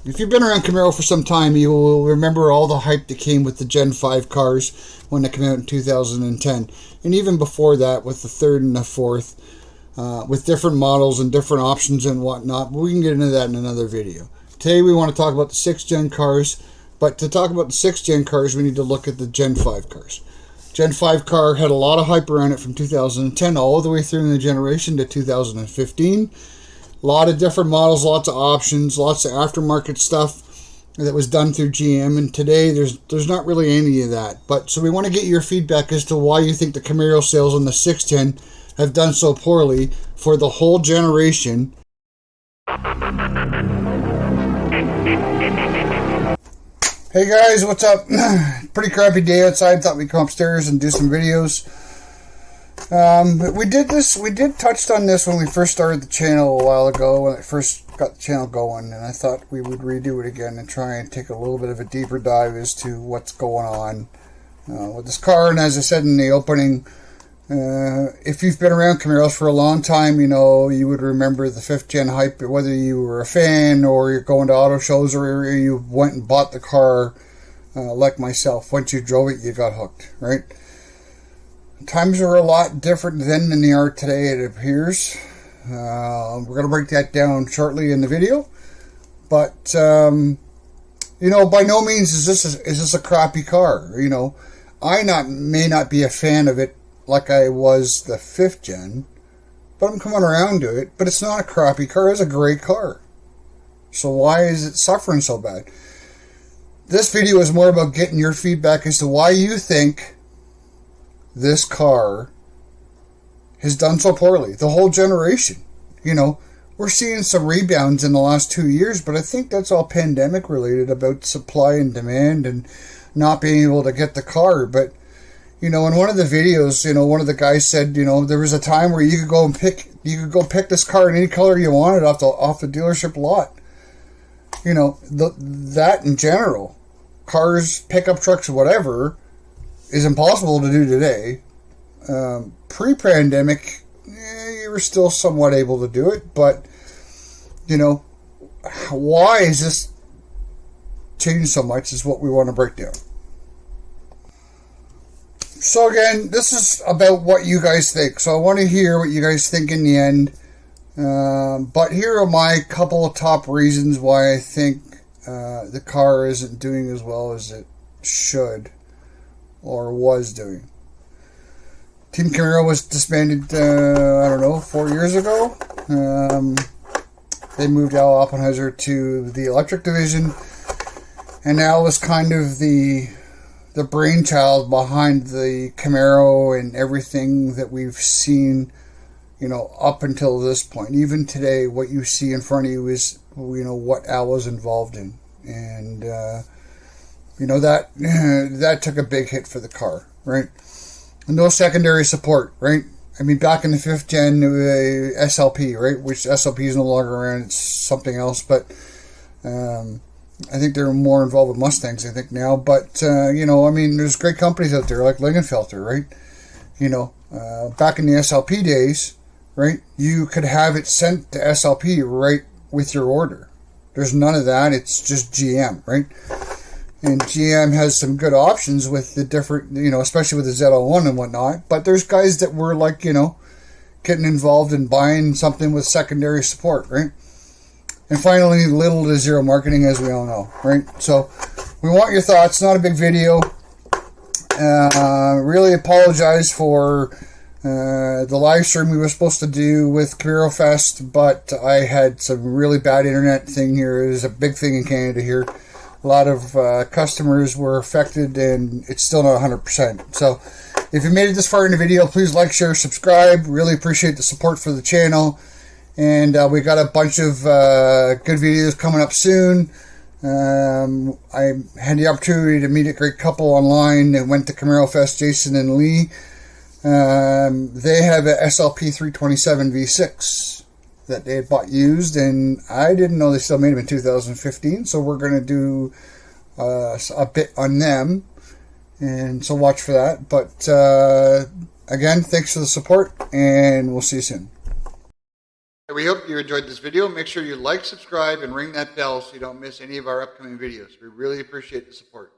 If you've been around Camaro for some time, you will remember all the hype that came with the Gen 5 cars when they came out in 2010. And even before that, with the third and the fourth, with different models and different options and whatnot. But we can get into that in another video. Today we want to talk about the 6th Gen cars. But to talk about the 6th Gen cars, we need to look at the Gen 5 cars. Gen 5 car had a lot of hype around it from 2010 all the way through in the generation to 2015. A lot of different models, lots of options, lots of aftermarket stuff that was done through GM, and today there's not really any of that. But so we want to get your feedback as to why you think the Camaro sales on the 6th Gen have done so poorly for the whole generation. Hey guys, what's up? Pretty crappy day outside. Thought we'd come upstairs and do some videos. We did touch on this when we first started the channel a while ago, when I first got the channel going, and I thought we would redo it again and try and take a little bit of a deeper dive as to what's going on with this car. And as I said in the opening, if you've been around Camaros for a long time, you know, you would remember the 5th Gen hype, whether you were a fan or you're going to auto shows or you went and bought the car like myself. Once you drove it, you got hooked, right? Times are a lot different then than they are today, it appears. We're going to break that down shortly in the video. But, you know, by no means is this a crappy car. You know, may not be a fan of it like I was the 5th Gen, but I'm coming around to it. But it's not a crappy car. It's a great car. So why is it suffering so bad? This video is more about getting your feedback as to why you think this car has done so poorly. The whole generation. You know, we're seeing some rebounds in the last 2 years, but I think that's all pandemic related, about supply and demand and not being able to get the car. But, you know, in one of the videos, you know, one of the guys said, you know, there was a time where you could go pick this car in any color you wanted off the dealership lot. You know, that in general, cars, pickup trucks, whatever, is impossible to do today. Pre-pandemic, you were still somewhat able to do it, but, you know, why is this changed so much is what we want to break down. So again, this is about what you guys think. So I want to hear what you guys think in the end. But here are my couple of top reasons why I think the car isn't doing as well as it should or was doing. Team Camaro was disbanded, I don't know, 4 years ago. They moved Al Oppenheiser to the electric division, and Al was kind of the brainchild behind the Camaro and everything that we've seen, you know, up until this point. Even today, what you see in front of you is, you know, what Al was involved in. And, you know, that took a big hit for the car, right? And no secondary support, right? I mean, back in the 5th Gen, SLP, right? Which SLP is no longer around, it's something else, but I think they're more involved with Mustangs, I think, now. But, you know, I mean, there's great companies out there like Lingenfelter, right? You know, back in the SLP days, right, you could have it sent to SLP right with your order. There's none of that. It's just GM, right? And GM has some good options with the different, you know, especially with the ZL1 and whatnot. But there's guys that were like, you know, getting involved in buying something with secondary support, right? And finally, little to zero marketing, as we all know, right? So we want your thoughts. Not a big video. Really apologize for the live stream we were supposed to do with Camaro Fest, but I had some really bad internet thing here. It is a big thing in Canada here. A lot of customers were affected, and it's still not 100%. So if you made it this far in the video, please like, share, subscribe. Really appreciate the support for the channel. And we got a bunch of good videos coming up soon. I had the opportunity to meet a great couple online that went to Camaro Fest, Jason and Lee. They have a SLP 327 V6 that they had bought used, and I didn't know they still made them in 2015, so we're going to do a bit on them, and so watch for that. But again, thanks for the support, and we'll see you soon. We hope you enjoyed this video. Make sure you like, subscribe, and ring that bell so you don't miss any of our upcoming videos. We really appreciate the support.